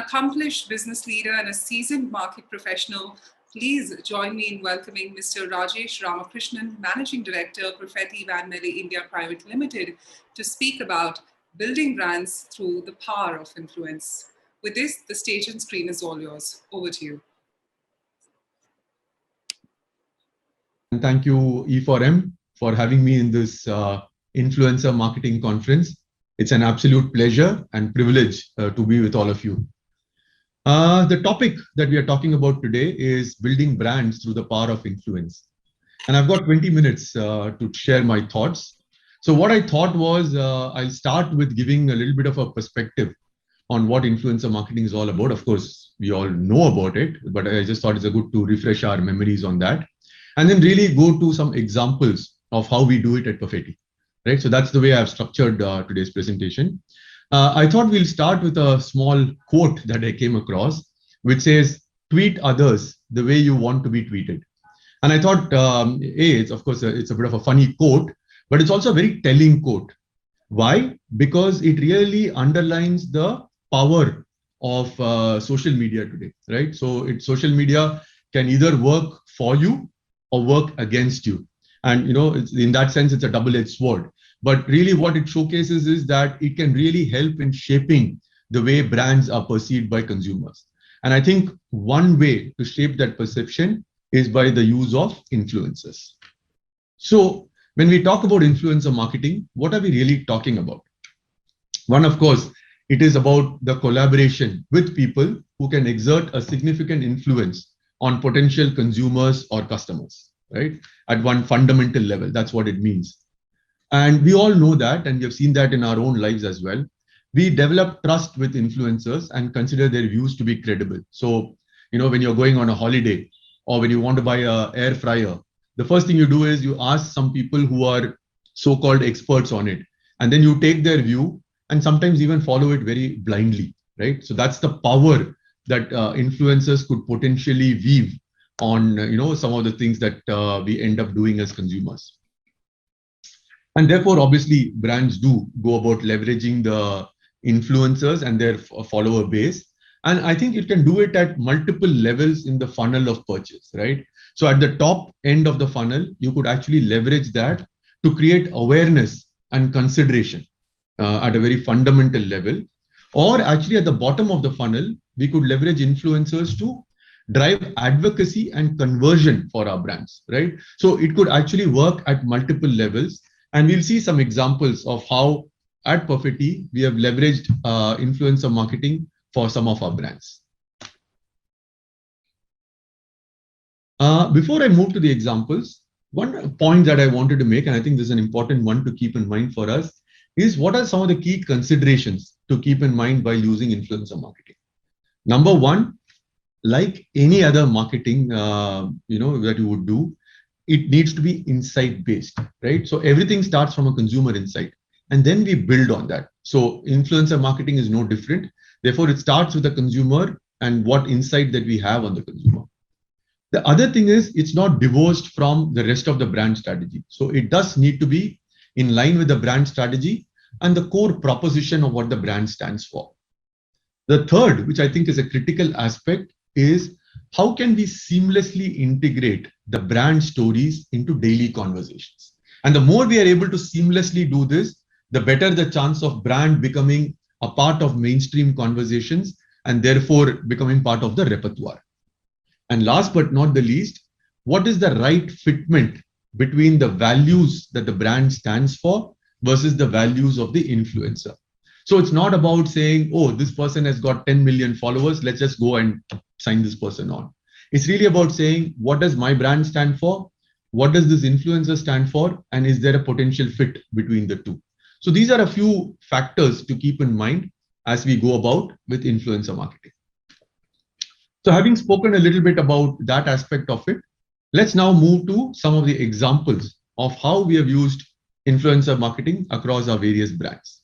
accomplished business leader and a seasoned market professional, please join me in welcoming Mr. Rajesh Ramakrishnan, Managing Director, Profetti Van Melle India Private Limited, to speak about building brands through the power of influence. With this, the stage and screen is all yours. Over to you. Thank you, E4M, for having me in this influencer marketing conference. It's an absolute pleasure and privilege to be with all of you. The topic that we are talking about today is building brands through the power of influence. And I've got 20 minutes to share my thoughts. So what I thought was I'll start with giving a little bit of a perspective on what influencer marketing is all about. Of course, we all know about it, but I just thought it's good to refresh our memories on that. And then really go to some examples of how we do it at Profetti. Right? So that's the way I've structured today's presentation. I thought we'll start with a small quote that I came across, which says, "Tweet others the way you want to be tweeted." And I thought, it's of course, it's a bit of a funny quote, but it's also a very telling quote. Why? Because it really underlines the power of social media today, right? So social media can either work for you or work against you. And in that sense, it's a double-edged sword. But really what it showcases is that it can really help in shaping the way brands are perceived by consumers. And I think one way to shape that perception is by the use of influencers. So when we talk about influencer marketing, what are we really talking about? One, of course, it is about the collaboration with people who can exert a significant influence on potential consumers or customers, right? At one fundamental level, that's what it means. And we all know that, and we have seen that in our own lives as well. We develop trust with influencers and consider their views to be credible. So, when you're going on a holiday or when you want to buy an air fryer, the first thing you do is you ask some people who are so-called experts on it, and then you take their view and sometimes even follow it very blindly, right? So that's the power that influencers could potentially weave on, some of the things that we end up doing as consumers. And therefore, obviously, brands do go about leveraging the influencers and their follower base. And I think it can do it at multiple levels in the funnel of purchase, right? So at the top end of the funnel, you could actually leverage that to create awareness and consideration at a very fundamental level. Or actually at the bottom of the funnel, we could leverage influencers to drive advocacy and conversion for our brands, right? So it could actually work at multiple levels. And we'll see some examples of how at Profetti, we have leveraged influencer marketing for some of our brands. Before I move to the examples, one point that I wanted to make, and I think this is an important one to keep in mind for us, is what are some of the key considerations to keep in mind while using influencer marketing? Number one, like any other marketing, that you would do, it needs to be insight-based, right? So everything starts from a consumer insight, and then we build on that. So influencer marketing is no different. Therefore, it starts with the consumer and what insight that we have on the consumer. The other thing is it's not divorced from the rest of the brand strategy. So it does need to be in line with the brand strategy and the core proposition of what the brand stands for. The third, which I think is a critical aspect, is how can we seamlessly integrate the brand stories into daily conversations? And the more we are able to seamlessly do this, the better the chance of brand becoming a part of mainstream conversations and therefore becoming part of the repertoire. And last but not the least, what is the right fitment between the values that the brand stands for versus the values of the influencer? So it's not about saying, oh, this person has got 10 million followers, let's just go and sign this person on. It's really about saying, what does my brand stand for? What does this influencer stand for? And is there a potential fit between the two? So these are a few factors to keep in mind as we go about with influencer marketing. So having spoken a little bit about that aspect of it, let's now move to some of the examples of how we have used influencer marketing across our various brands.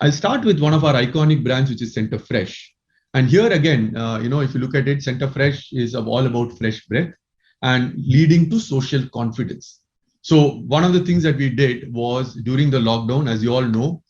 I'll start with one of our iconic brands, which is Center Fresh. And here again, if you look at it, Center Fresh is all about fresh breath and leading to social confidence. So one of the things that we did was during the lockdown, as you all know,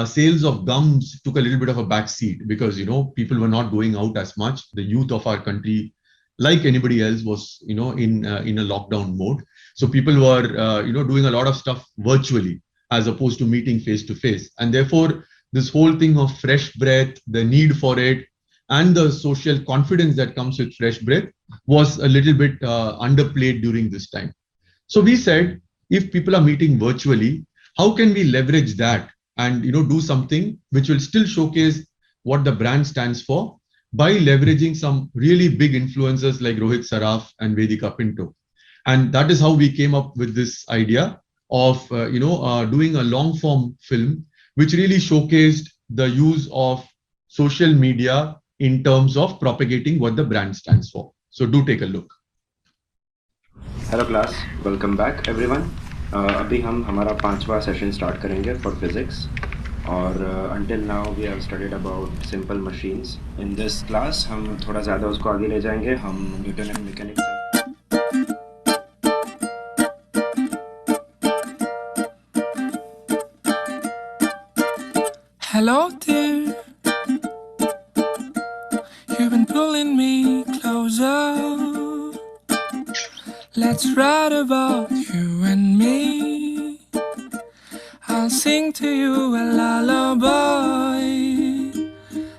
sales of gums took a little bit of a back seat because, people were not going out as much. The youth of our country, like anybody else, was, in a lockdown mode. So people were, doing a lot of stuff virtually as opposed to meeting face to face. And therefore, this whole thing of fresh breath, the need for it, and the social confidence that comes with fresh breath was a little bit underplayed during this time. So we said, if people are meeting virtually, how can we leverage that and do something which will still showcase what the brand stands for by leveraging some really big influencers like Rohit Saraf and Vedika Pinto. And that is how we came up with this idea of doing a long form film which really showcased the use of social media in terms of propagating what the brand stands for. So do take a look. Hello class, welcome back everyone. अभी हम हमारा 5वां session start करेंगे for physics और until now we have studied about simple machines. In this class हम थोड़ा ज़्यादा उसको आगे ले जाएंगे. हम Newton and mechanics Hello dear, you've been pulling me closer. Let's write about you and me. I'll sing to you a lullaby.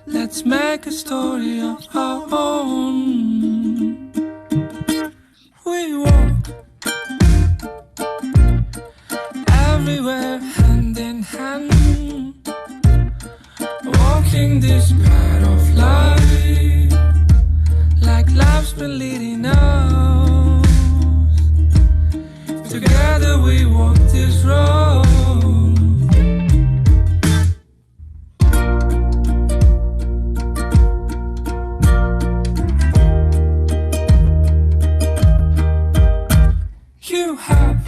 Let's make a story of our own. We walk everywhere hand in hand, walking this path of life like life's been leading us. Together we walk this road. You have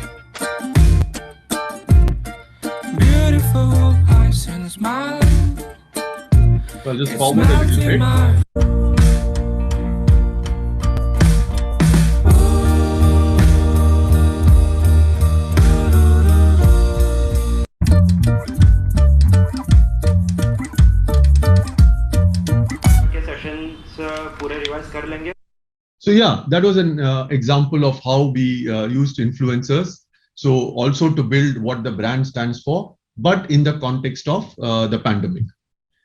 beautiful eyes and smile. So I'll just forward a little bit. So yeah, that was an example of how we used influencers. So also to build what the brand stands for, but in the context of the pandemic.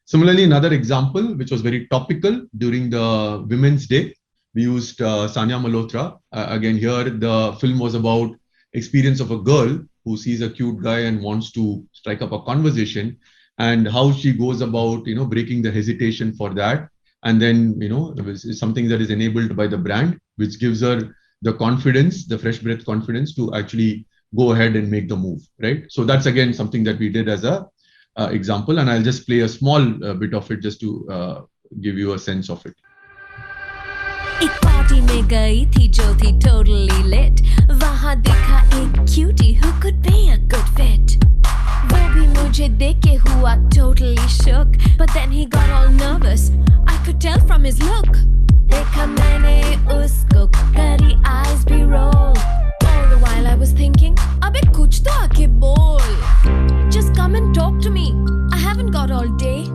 Similarly, another example, which was very topical during the Women's Day, we used Sanya Malhotra. Again, here the film was about experience of a girl who sees a cute guy and wants to strike up a conversation, and how she goes about, breaking the hesitation for that. And then, it's something that is enabled by the brand, which gives her the confidence, the fresh breath confidence to actually go ahead and make the move, right? So that's again something that we did as a example, and I'll just play a small bit of it just to give you a sense of it. एक party में गई थी जो थी totally lit. वहाँ देखा एक cutie who could be a good fit. वो भी मुझे देख के हुआ totally shook, but then he got all nervous. I could tell from his look. देखा मैंने उसको करी eyes be roll. All the while I was thinking, अबे कुछ तो आके बोल. Just come and talk to me. I haven't got all day.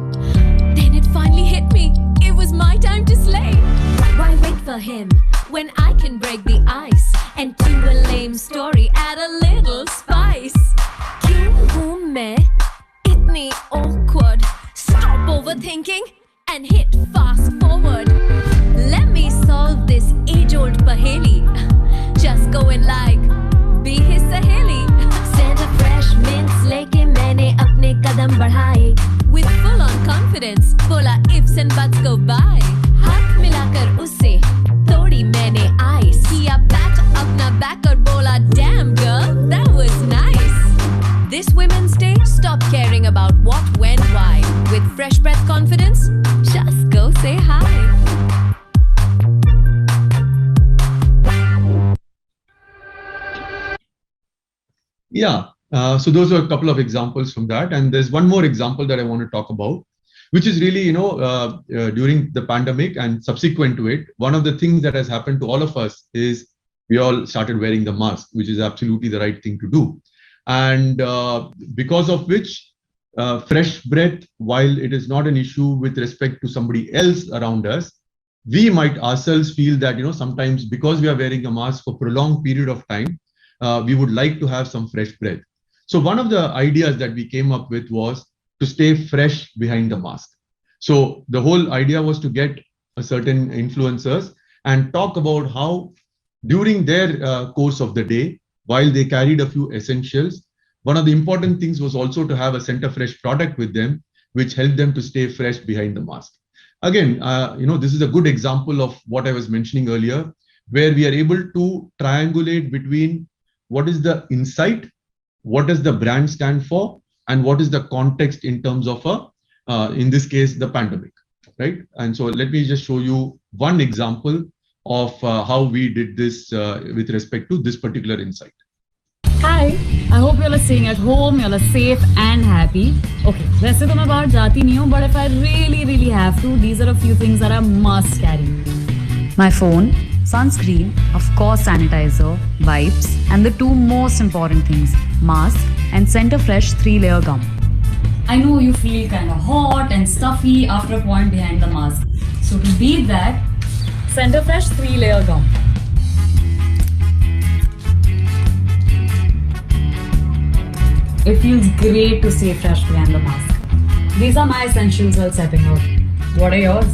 Then it finally hit me. It was my time to slay. Why wait for him when I can break the ice and to a lame story add a little spice? क्यों हूँ मैं इतनी awkward? Stop overthinking and hit fast forward. Let me solve this age-old paheli. Just go and like be his saheli. Send a fresh mints लेके मैंने अपने कदम बढ़ाए. With full-on confidence, बोला ifs and buts go by. हाथ मिलाकर उससे तोड़ी मैंने ice. किया pat अपना back और बोला damn girl, that was nice. This Women's Day, stop caring about what, when, why. With fresh breath confidence, just go say hi. Yeah, so those are a couple of examples from that. And there's one more example that I want to talk about, which is really, during the pandemic and subsequent to it, one of the things that has happened to all of us is we all started wearing the mask, which is absolutely the right thing to do. And because of which, fresh breath, while it is not an issue with respect to somebody else around us, we might ourselves feel that, sometimes because we are wearing a mask for prolonged period of time, we would like to have some fresh breath. So one of the ideas that we came up with was to stay fresh behind the mask. So the whole idea was to get a certain influencers and talk about how during their course of the day, while they carried a few essentials, one of the important things was also to have a Center Fresh product with them, which helped them to stay fresh behind the mask. Again, this is a good example of what I was mentioning earlier, where we are able to triangulate between what is the insight, what does the brand stand for, and what is the context in terms of in this case, the pandemic, right? And so let me just show you one example of how we did this with respect to this particular insight. Hi, I hope you all are staying at home, you all are safe and happy. Okay, वैसे तो मैं बाहर जाती नहीं हूँ, but if I really have to, these are a few things that I must carry. My phone, sunscreen, of course sanitizer, wipes, and the two most important things, mask and Center Fresh 3-layer gum. I know you feel kind of hot and stuffy after a point behind the mask. So to beat that, Center Fresh 3-layer gum. It feels great to stay fresh behind the mask. These are my essentials while stepping out. What are yours?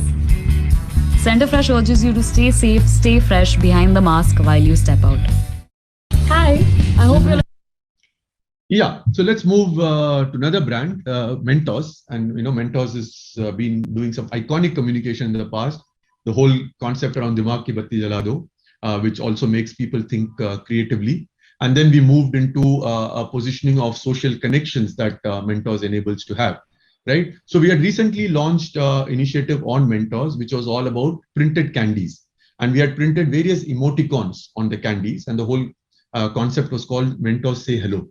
Center Fresh urges you to stay safe, stay fresh behind the mask while you step out. Hi, I hope you're... Yeah, so let's move to another brand, Mentos. And Mentos has been doing some iconic communication in the past. The whole concept around Dimag Ki Batti Jala Do, which also makes people think creatively. And then we moved into a positioning of social connections that Mentos enables to have, right? So we had recently launched an initiative on Mentos, which was all about printed candies. And we had printed various emoticons on the candies. And the whole concept was called Mentos Say Hello.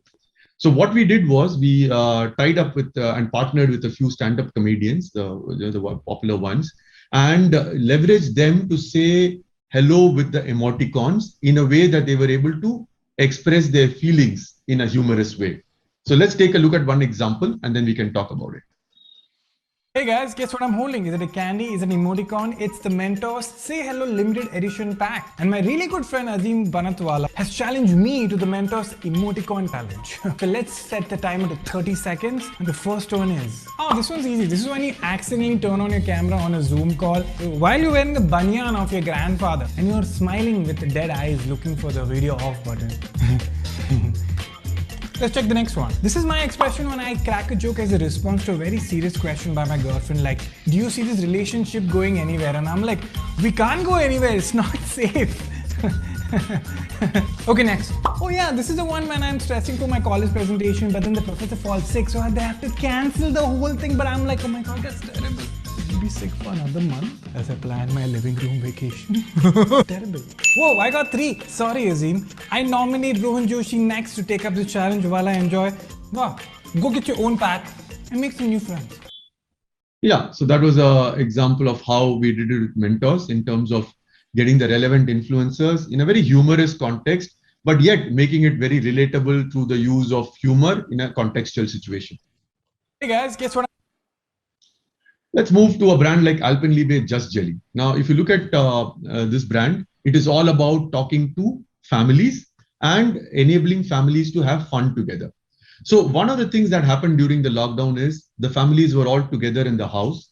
So what we did was we tied up with and partnered with a few stand-up comedians, the popular ones, and leveraged them to say hello with the emoticons in a way that they were able to express their feelings in a humorous way. So let's take a look at one example and then we can talk about it. Hey guys, guess what I'm holding? Is it a candy? Is it an emoticon? It's the Mentos Say Hello limited edition pack. And my really good friend Azim Banatwala has challenged me to the Mentos emoticon challenge. So let's set the timer to 30 seconds. And the first one is... Oh, this one's easy. This is when you accidentally turn on your camera on a Zoom call while you're wearing the banyan of your grandfather and you're smiling with the dead eyes looking for the video off button. Let's check the next one. This is my expression when I crack a joke as a response to a very serious question by my girlfriend, like, do you see this relationship going anywhere? And I'm like, we can't go anywhere, it's not safe. Okay, next. Oh yeah, this is the one when I'm stressing for my college presentation, but then the professor falls sick, so they have to cancel the whole thing. But I'm like, oh my god, that's terrible. I'll be sick for another month as I plan my living room vacation. Terrible. Whoa, I got 3. Sorry, Azim. I nominate Rohan Joshi next to take up the challenge while I enjoy. Wow, go get your own pack and make some new friends. Yeah, so that was an example of how we did it with Mentos in terms of getting the relevant influencers in a very humorous context, but yet making it very relatable through the use of humor in a contextual situation. Hey guys, guess what? Let's move to a brand like Alpenlibe Just Jelly. Now, if you look at this brand, it is all about talking to families and enabling families to have fun together. So one of the things that happened during the lockdown is the families were all together in the house.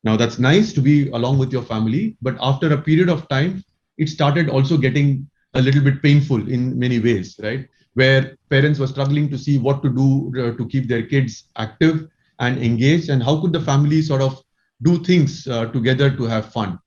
Now that's nice to be along with your family, but after a period of time, it started also getting a little bit painful in many ways, right? Where parents were struggling to see what to do to keep their kids active and engaged, and how could the family sort of do things together to have fun.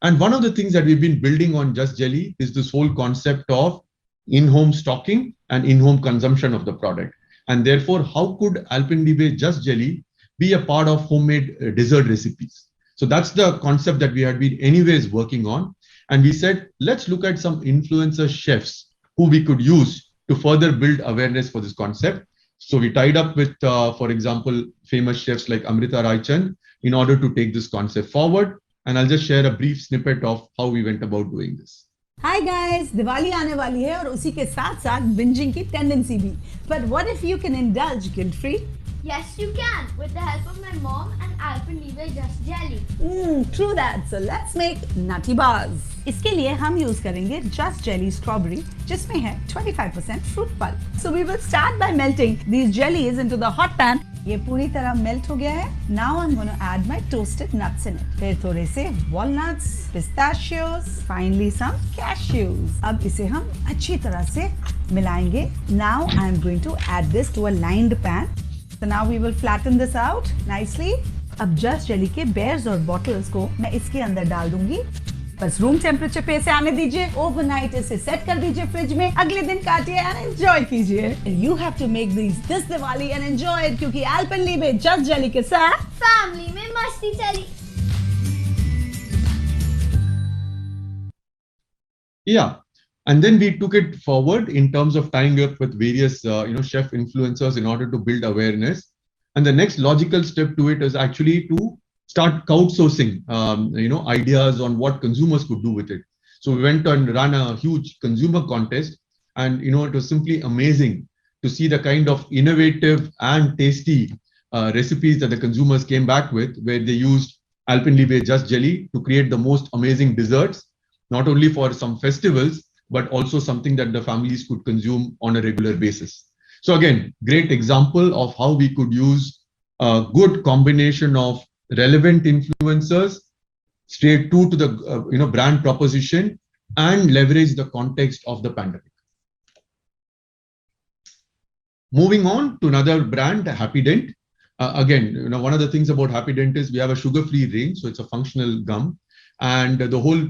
And one of the things that we've been building on Just Jelly is this whole concept of in-home stocking and in-home consumption of the product. And therefore, how could Alpenlibe Just Jelly be a part of homemade dessert recipes? So that's the concept that we had been anyways working on. And we said, let's look at some influencer chefs who we could use to further build awareness for this concept. So we tied up with, for example, famous chefs like Amrita Raichand in order to take this concept forward. And I'll just share a brief snippet of how we went about doing this. Hi guys, Diwali आने वाली है और उसी के साथ साथ bingeing की tendency भी. But what if you can indulge guilt-free? Yes, you can, with the help of my mom and Alpenliebe Just Jelly. True that. So let's make nutty bars. इसके लिए हम यूज करेंगे Just Jelly Strawberry, जिसमें है 25% fruit pulp. So we will start by melting these jellies into the hot pan. ये पूरी तरह melt हो गया है. Now I'm going to add my toasted nuts in it. फिर थोड़े से walnuts, pistachios, finally some cashews. अब इसे हम अच्छी तरह से मिलाएंगे. Now I'm going to add this to a lined pan. So now we will flatten this out nicely. अब Just Jelly के bears और bottles को मैं इसके अंदर डाल दूंगी. बस रूम टेम्परेचर पे इसे आने दीजिए. ओवरनाइट इसे सेट कर दीजिए फ्रिज में. अगले दिन काटिए एंड एंजॉय कीजिए. You have to make this Diwali and enjoy it, क्योंकि Alpenliebe Just Jelly के साथ फैमिली में मस्ती चली. Yeah. And then we took it forward in terms of tying up with various, chef influencers in order to build awareness. And the next logical step to it is actually to start crowdsourcing, ideas on what consumers could do with it. So we went and ran a huge consumer contest, and it was simply amazing to see the kind of innovative and tasty recipes that the consumers came back with, where they used Alpenliebe Just Jelly to create the most amazing desserts, not only for some festivals, but also something that the families could consume on a regular basis. So again, great example of how we could use a good combination of relevant influencers, stay true to the brand proposition, and leverage the context of the pandemic. Moving on to another brand, Happy Dent. Again, one of the things about Happy Dent is we have a sugar-free range, so it's a functional gum. And the whole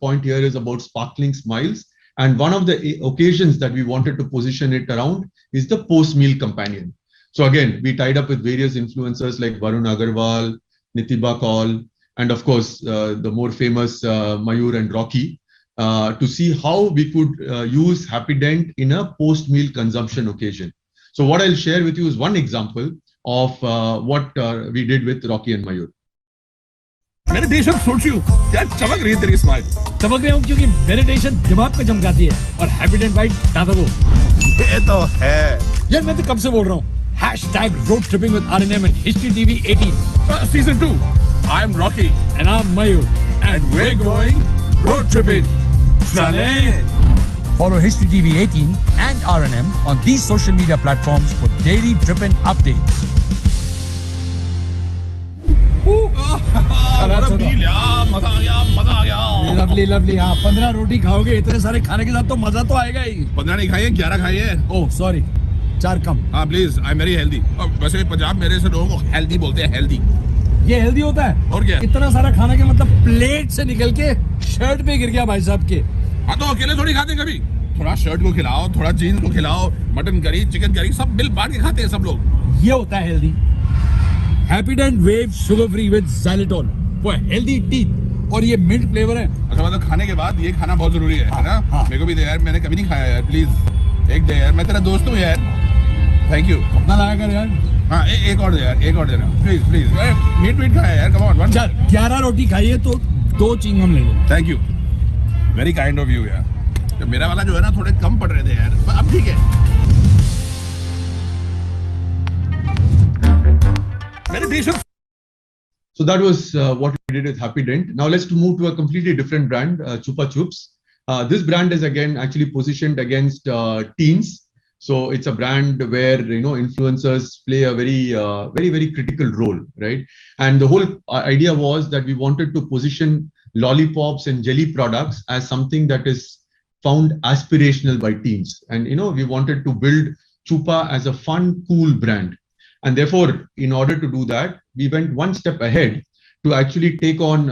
point here is about sparkling smiles. And one of the occasions that we wanted to position it around is the post-meal companion. So again, we tied up with various influencers like Varun Agarwal, Nitiba Kaul, and of course, the more famous Mayur and Rocky, to see how we could use Happy Dent in a post-meal consumption occasion. So what I'll share with you is one example of what we did with Rocky and Mayur. Meditation सोच you क्या चमक रही है तेरी smile. चमक रही हूँ क्योंकि मेडिटेशन दिमाग को चमकाती है और हैप्पी डेंट वाइट दादा वो ये तो है यार. मैं तो कब से बोल रहा हूँ #road tripping with RNM and History TV 18 season 2. I'm Rocky and I'm Mayur and we're going road tripping. चलें. Follow History TV 18 and RNM on these social media platforms for daily tripping updates. मजा आ गया. Lovely. हाँ 15 रोटी खाओगे, इतने सारे खाने के साथ तो मजा तो आएगा ही. 15 नहीं खाइए, 11 खाइए. ओह सॉरी, 4 कम. हाँ please, I am very healthy. वैसे पंजाब मेरे से लोगों को हेल्दी बोलते हैं. हेल्दी ये हेल्दी होता है और क्या. इतना सारा खाना के मतलब प्लेट से निकल के शर्ट पे गिर गया भाई साहब के. हाँ तो अकेले थोड़ी खाते कभी. थोड़ा शर्ट को खिलाओ, थोड़ा जीन्स को खिलाओ, मटन करी, चिकन करी, सब मिल बांट के खाते हैं सब लोग. ये होता है healthy. Happy Dent Wave Sugar Free with Xylitol for healthy teeth. और ये मिंट फ्लेवर है. अच्छा मतलब खाने के बाद ये खाना बहुत जरूरी है ना. मेरे को भी दे यार, मैंने कभी नहीं खाया यार. प्लीज एक दे यार, मैं तेरा दोस्त हूँ यार. Thank you. अपना लाया कर यार. हाँ एक और दे यार, एक और देना प्लीज. मीट खाया यार, कम ऑन. 11 रोटी खाइए तो 2 चिंगम ले लो. Thank you, very kind of you यार. मेरा वाला जो है ना थोड़े कम पड़ रहे थे यार, अब ठीक है. Meditation. So that was what we did with Happy Dent. Now let's move to a completely different brand, Chupa Chups. This brand is again actually positioned against teens. So it's a brand where influencers play a very critical role, right? And the whole idea was that we wanted to position lollipops and jelly products as something that is found aspirational by teens. And we wanted to build Chupa as a fun, cool brand. And therefore, in order to do that, we went one step ahead to actually take on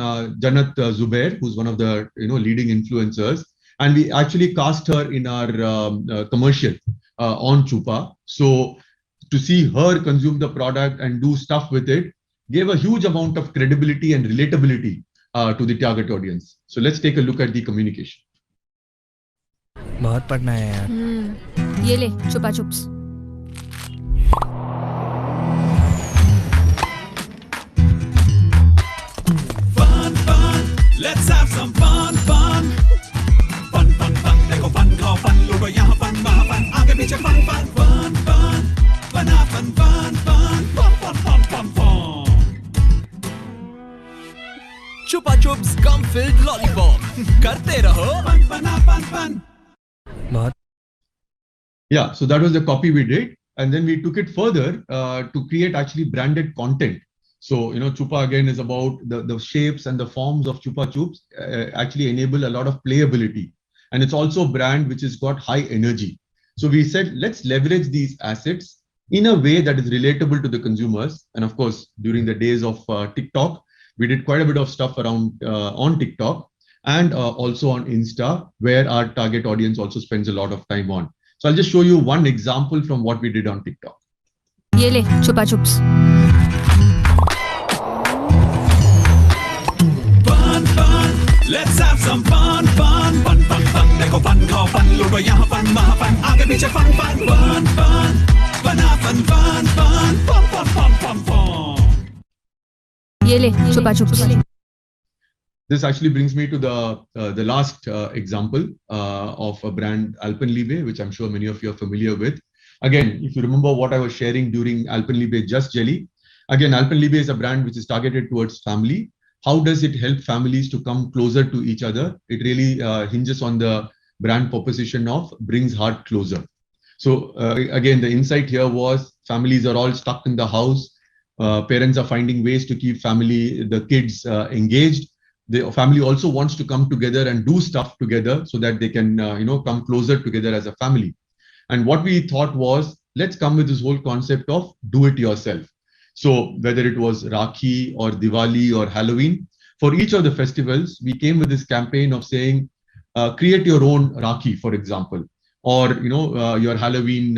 Jannat Zubair, who's one of the leading influencers, and we actually cast her in our commercial on Chupa. So to see her consume the product and do stuff with it gave a huge amount of credibility and relatability to the target audience. So let's take a look at the communication. बहुत पढ़ना है यार. ये ले Chupa Chups. Let's have some fun. Fun. देखो fun खाओ fun लोगो यहाँ fun वहाँ fun आगे पीछे fun. Fun. बना fun. Chupa Chups gum filled lollipop. करते रहो fun fun fun. बहुत. Yeah, so that was the copy we did, and then we took it further to create actually branded content. So, Chupa again is about the shapes and the forms of Chupa Chups actually enable a lot of playability. And it's also a brand which has got high energy. So we said, let's leverage these assets in a way that is relatable to the consumers. And of course, during the days of TikTok, we did quite a bit of stuff around on TikTok and also on Insta, where our target audience also spends a lot of time on. So I'll just show you one example from what we did on TikTok. ये ले Chupa Chups. Fun fun, let's have some fun fun fun fun fun. देखो fun खाओ fun लूटो यहाँ fun वहाँ fun आगे पीछे fun fun fun fun बना fun fun fun fun fun fun fun fun. ये ले Chupa Chups. This actually brings me to the last example of a brand, Alpenlibe, which I'm sure many of you are familiar with. Again, if you remember what I was sharing during Alpenlibe Just Jelly, again, Alpenlibe is a brand which is targeted towards family. How does it help families to come closer to each other? It really hinges on the brand proposition of brings heart closer. So again, the insight here was families are all stuck in the house. Parents are finding ways to keep the kids engaged. The family also wants to come together and do stuff together so that they can, come closer together as a family. And what we thought was, let's come with this whole concept of do it yourself. So whether it was Rakhi or Diwali or Halloween, for each of the festivals, we came with this campaign of saying, create your own Rakhi, for example, or, your Halloween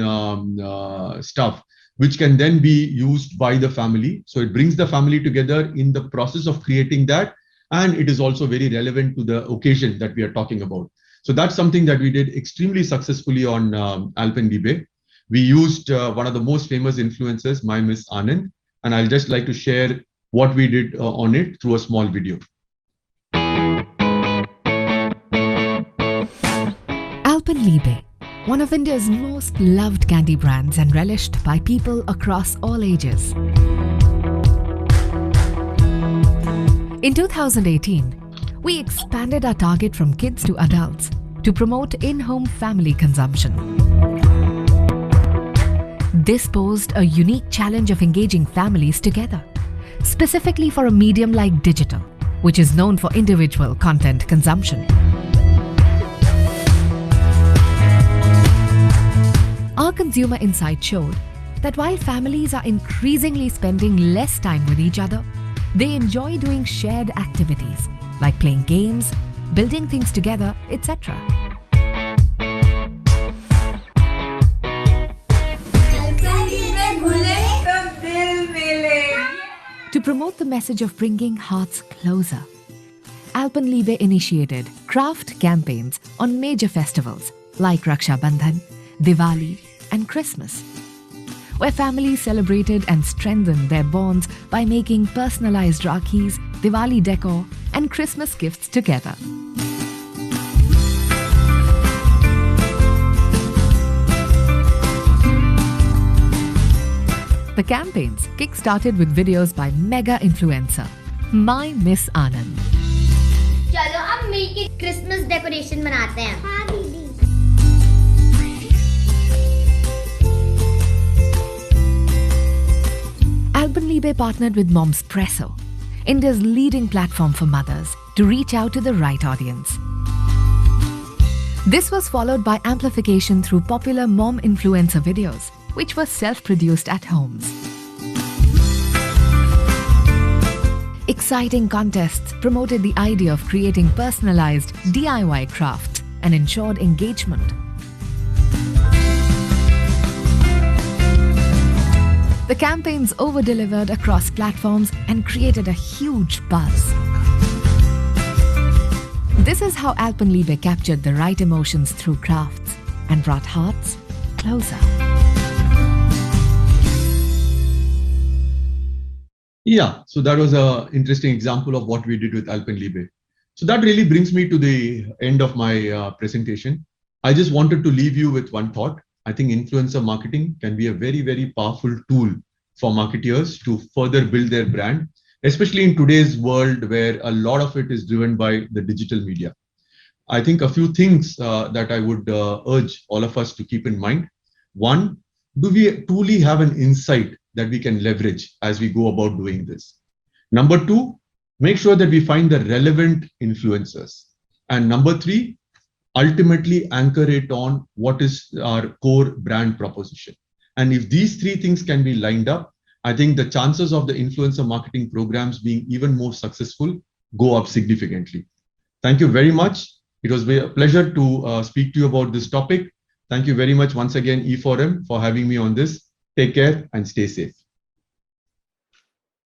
stuff, which can then be used by the family. So it brings the family together in the process of creating that. And it is also very relevant to the occasion that we are talking about. So that's something that we did extremely successfully on Alpenlibe. We used one of the most famous influencers, my Miss Anand, and I'll just like to share what we did on it through a small video. Alpenlibe, one of India's most loved candy brands and relished by people across all ages. In 2018, we expanded our target from kids to adults to promote in-home family consumption. This posed a unique challenge of engaging families together, specifically for a medium like digital, which is known for individual content consumption. Our consumer insight showed that while families are increasingly spending less time with each other, they enjoy doing shared activities like playing games, building things together, etc. To promote the message of bringing hearts closer, Alpenlibe initiated craft campaigns on major festivals like Raksha Bandhan, Diwali, and Christmas, where families celebrated and strengthened their bonds by making personalized Rakhis, Diwali decor, and Christmas gifts together. The campaigns kick-started with videos by mega influencer, My Miss Anand. चलो अब मिलके Christmas decoration बनाते हैं। हाँ दीदी। Alpenlibe partnered with Momspresso, India's leading platform for mothers, to reach out to the right audience. This was followed by amplification through popular mom influencer videos, which were self-produced at homes. Exciting contests promoted the idea of creating personalized DIY crafts and ensured engagement. The campaigns over-delivered across platforms and created a huge buzz. This is how Alpenlibe captured the right emotions through crafts and brought hearts closer. Yeah, so that was an interesting example of what we did with Alpenlibe. So that really brings me to the end of my presentation. I just wanted to leave you with one thought. I think influencer marketing can be a very, very powerful tool for marketers to further build their brand especially in today's world where a lot of it is driven by the digital media. I think a few things that I would urge all of us to keep in mind. One, do we truly have an insight that we can leverage as we go about doing this? Number two, make sure that we find the relevant influencers. And number three, ultimately anchor it on what is our core brand proposition. And if these three things can be lined up, I think the chances of the influencer marketing programs being even more successful go up significantly. Thank you very much. It was a pleasure to speak to you about this topic. Thank you very much once again, E4M, for having me on this. Take care and stay safe.